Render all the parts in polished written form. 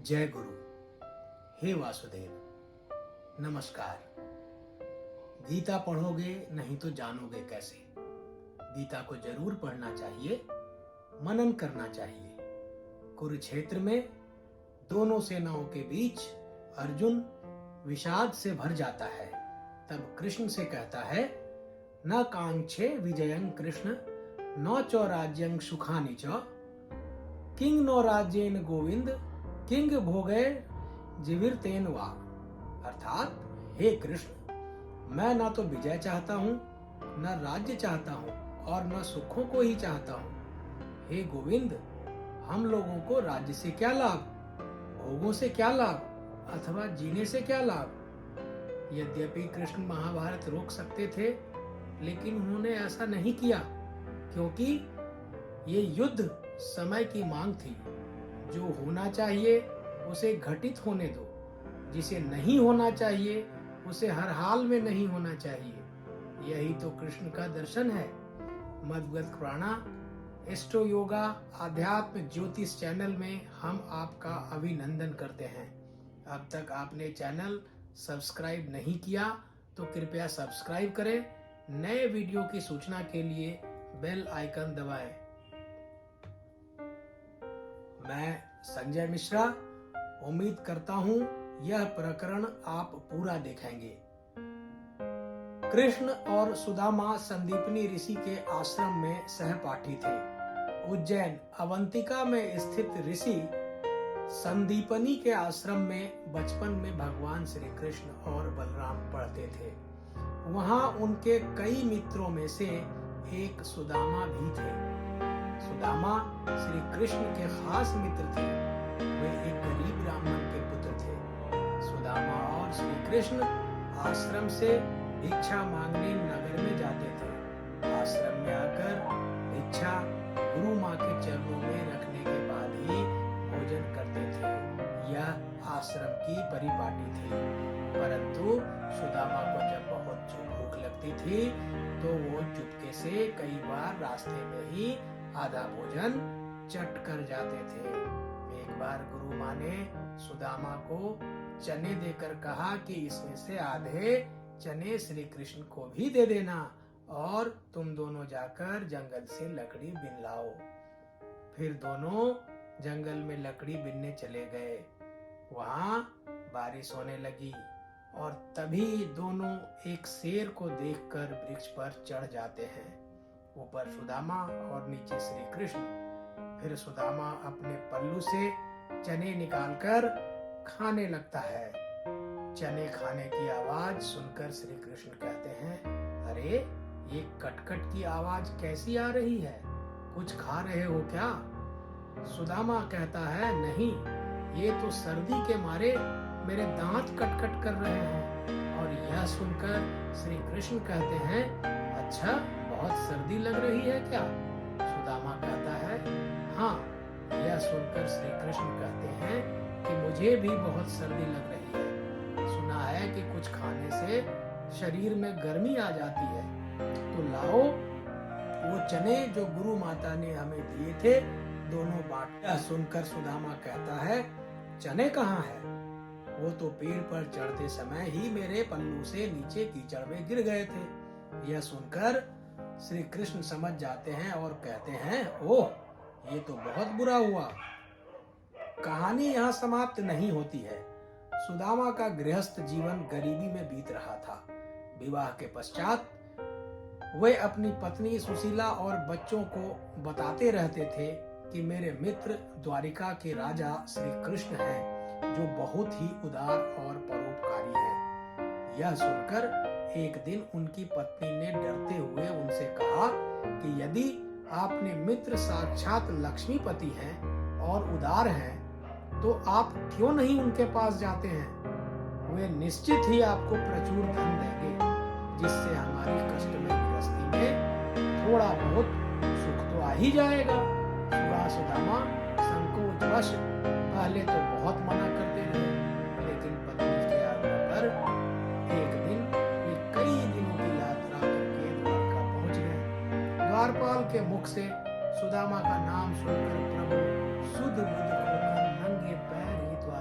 जय गुरु। हे वासुदेव, नमस्कार। गीता पढ़ोगे नहीं तो जानोगे कैसे। गीता को जरूर पढ़ना चाहिए, मनन करना चाहिए। कुरुक्षेत्र में दोनों सेनाओं के बीच अर्जुन विषाद से भर जाता है। तब कृष्ण से कहता है, न कांक्षे विजयं कृष्ण न च राज्यं सुखानि च किंग नो राज्येन गोविंद किंग भोगे जीवितेन वा। अर्थात, हे कृष्ण, मैं ना तो विजय चाहता हूँ, न राज्य चाहता हूँ और न सुखों को ही चाहता हूँ। हे गोविंद, हम लोगों को राज्य से क्या लाभ, भोगों से क्या लाभ अथवा जीने से क्या लाभ। यद्यपि कृष्ण महाभारत रोक सकते थे, लेकिन उन्होंने ऐसा नहीं किया, क्योंकि ये युद्ध समय की मांग थी। जो होना चाहिए उसे घटित होने दो, जिसे नहीं होना चाहिए उसे हर हाल में नहीं होना चाहिए। यही तो कृष्ण का दर्शन है। मद्गत प्राणा एस्ट्रो योगा आध्यात्म ज्योतिष चैनल में हम आपका अभिनंदन करते हैं। अब तक आपने चैनल सब्सक्राइब नहीं किया तो कृपया सब्सक्राइब करें। नए वीडियो की सूचना के लिए बेल आइकन दबाएं। मैं संजय मिश्रा उम्मीद करता हूं यह प्रकरण आप पूरा देखेंगे। कृष्ण और सुदामा संदीपनी ऋषि के आश्रम में सहपाठी थे। उज्जैन अवंतिका में स्थित ऋषि संदीपनी के आश्रम में बचपन में भगवान श्री कृष्ण और बलराम पढ़ते थे। वहां उनके कई मित्रों में से एक सुदामा भी थे। सुदामा श्री कृष्ण के खास मित्र थे। वे एक गरीब ब्राह्मण के पुत्र थे। सुदामा और श्री कृष्ण आश्रम से भिक्षा मांगने नगर में जाते थे। आश्रम में आकर भिक्षा गुरु माँ के चरणों में रखने के बाद ही भोजन करते थे। यह आश्रम की परिपाटी थी। परंतु सुदामा को जब बहुत भूख लगती थी तो वो चुपके से कई बार रास्ते में ही आधा भोजन चट कर जाते थे। एक बार गुरु माँ ने सुदामा को चने देकर कहा कि इसमें से आधे चने श्री कृष्ण को भी दे देना और तुम दोनों जाकर जंगल से लकड़ी बीन लाओ। फिर दोनों जंगल में लकड़ी बीनने चले गए। वहां बारिश होने लगी और तभी दोनों एक शेर को देखकर वृक्ष पर चढ़ जाते हैं। ऊपर सुदामा और नीचे श्री कृष्ण। फिर सुदामा अपने पल्लू से चने निकालकर खाने लगता है। चने खाने की आवाज सुनकर श्री कृष्ण कहते हैं, अरे ये कटकट की आवाज कैसी आ रही है, कुछ खा रहे हो क्या? सुदामा कहता है, नहीं, ये तो सर्दी के मारे मेरे दांत कटकट कर रहे हैं। और यह सुनकर श्री कृष्ण कहते हैं, अच्छा, बहुत सर्दी लग रही है क्या? सुदामा कहता है, हाँ। यह सुनकर श्री कृष्ण कहते हैं कि मुझे भी बहुत सर्दी लग रही है। सुना है कि कुछ खाने से शरीर में गर्मी आ जाती है, तो लाओ वो चने जो गुरु माता ने हमें दिए थे दोनों बांट। यह सुनकर सुदामा कहता है, चने कहाँ है? वो तो पेड़ पर चढ़ते समय ही मेरे पल्लू से नीचे कीचड़ में गिर गए थे। यह सुनकर श्री कृष्ण समझ जाते हैं और कहते हैं, ओह, ये तो बहुत बुरा हुआ। कहानी यहाँ समाप्त नहीं होती है। सुदामा का गृहस्थ जीवन गरीबी में बीत रहा था। विवाह के पश्चात वे अपनी पत्नी सुशीला और बच्चों को बताते रहते थे कि मेरे मित्र द्वारिका के राजा श्री कृष्ण हैं, जो बहुत ही उदार और परोपकारी हैं। यह सुनकर एक दिन उनकी पत्नी ने डरते हुए उनसे कहा कि यदि आपने मित्र साक्षात लक्ष्मीपति हैं और उदार हैं, तो आप क्यों नहीं उनके पास जाते हैं? वे निश्चित ही आपको प्रचुर धन देंगे, जिससे हमारी कष्टमय गृहस्थी में थोड़ा बहुत सुख तो आ ही जाएगा। सुदामा संकोचवश पहले तो बहुत मना करते रहे, लेकिन पत्नी के आग्रह पर एक दिन वे कई दिनों की यात्रा करके द्वारका पहुंच गए। द्वारपाल के मुख से सुदामा का नाम सुनकर प्रभु शुद्ध बुद्ध होकर नंगे पैर ही द्वार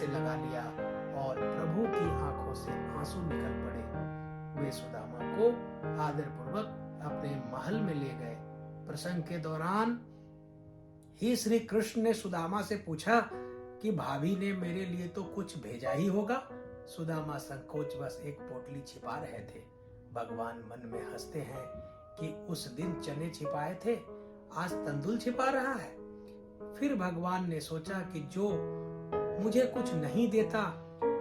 से लगा लिया और प्रभु की आंखों से आंसू निकल पड़े। वे सुदामा को आदरपूर्वक अपने महल में ले गए। प्रसंग के दौरान ही श्री कृष्ण ने सुदामा से पूछा कि भाभी ने मेरे लिए तो कुछ भेजा ही होगा। सुदामा संकोचवश एक पोटली छिपा रहे थे। भगवान मन में हंसते हैं कि उस दिन चने छिपाए थे, आज तंदुल छिपा रहा है। फिर भगवान ने सोचा कि जो मुझे कुछ नहीं देता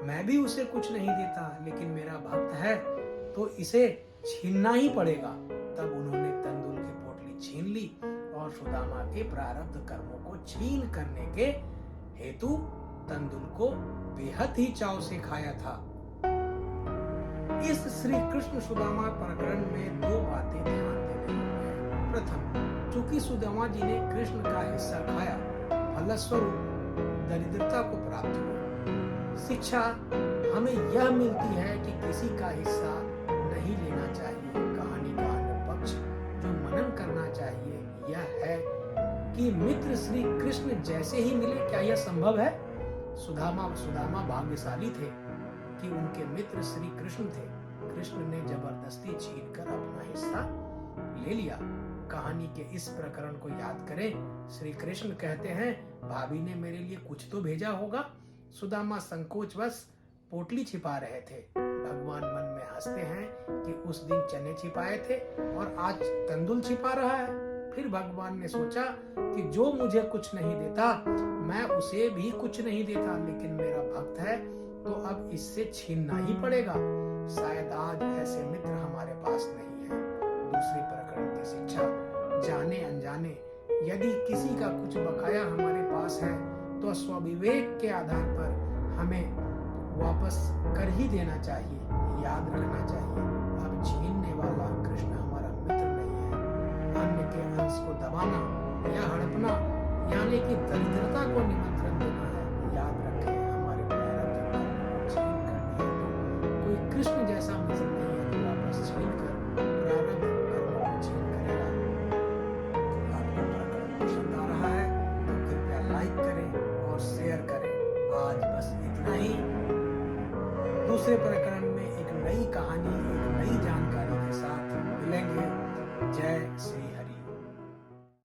मैं भी उसे कुछ नहीं देता, लेकिन मेरा भक्त है तो इसे छीनना ही पड़ेगा। तब उन्होंने तंदुल की पोटली छीन ली और सुदामा के प्रारब्ध कर्मों को छीन करने के हेतु तंदुल को बेहद ही चाव से खाया था। इस श्री कृष्ण सुदामा प्रकरण में दो बातें ध्यान देने योग्य है। प्रथम, चूंकि सुदामा जी ने कृष्ण का हिस्सा खाया, फलस्वरूप दरिद्रता को प्राप्त हुआ। शिक्षा हमें यह मिलती है कि किसी का हिस्सा नहीं लेना चाहिए। कहानी का अन्य पक्ष जो मनन करना चाहिए यह है कि मित्र श्री कृष्ण जैसे ही मिले, क्या यह संभव है? सुदामा भाग्यशाली थे कि उनके मित्र श्री कृष्ण थे। कृष्ण ने जबरदस्ती छीनकर अपना हिस्सा ले लिया। कहानी के इस प्रकरण को याद करें। श्री कृष्ण कहते हैं, भाभी ने मेरे लिए कुछ तो भेजा होगा। सुदामा संकोचवश पोटली छिपा रहे थे। भगवान मन में हंसते हैं कि उस दिन चने छिपाए थे और आज तंदुल छिपा रहा है। फिर भगवान ने सोचा कि जो मुझे कुछ नहीं देता मैं उसे भी कुछ नहीं देता, लेकिन मेरा भक्त है तो अब इससे छीनना ही पड़ेगा। शायद आज ऐसे मित्र हमारे पास नहीं है। दूसरे प्रकरण की शिक्षा, जाने अनजाने यदि किसी का कुछ बकाया हमारे पास है तो स्वविवेक के आधार पर हमें वापस कर ही देना चाहिए। याद रखना चाहिए, अब छीनने वाला कृष्ण हमारा मित्र नहीं है। अन्य के अंश को दबाना या हड़पना यानी कि दरिद्रता को निमंत्रण देना है। याद रखें, हमारे प्रारब्ध कर्म को छीन कर दिया तो कोई कृष्ण जैसा मित्र नहीं है जो वापस छीन कर प्रारब्ध कर्म को छीन करेगा। आपको प्रकरण पसंद आ रहा है तो कृपया लाइक करें और शेयर करें। आज बस इतना ही। दूसरे प्रकरण में एक नई कहानी, एक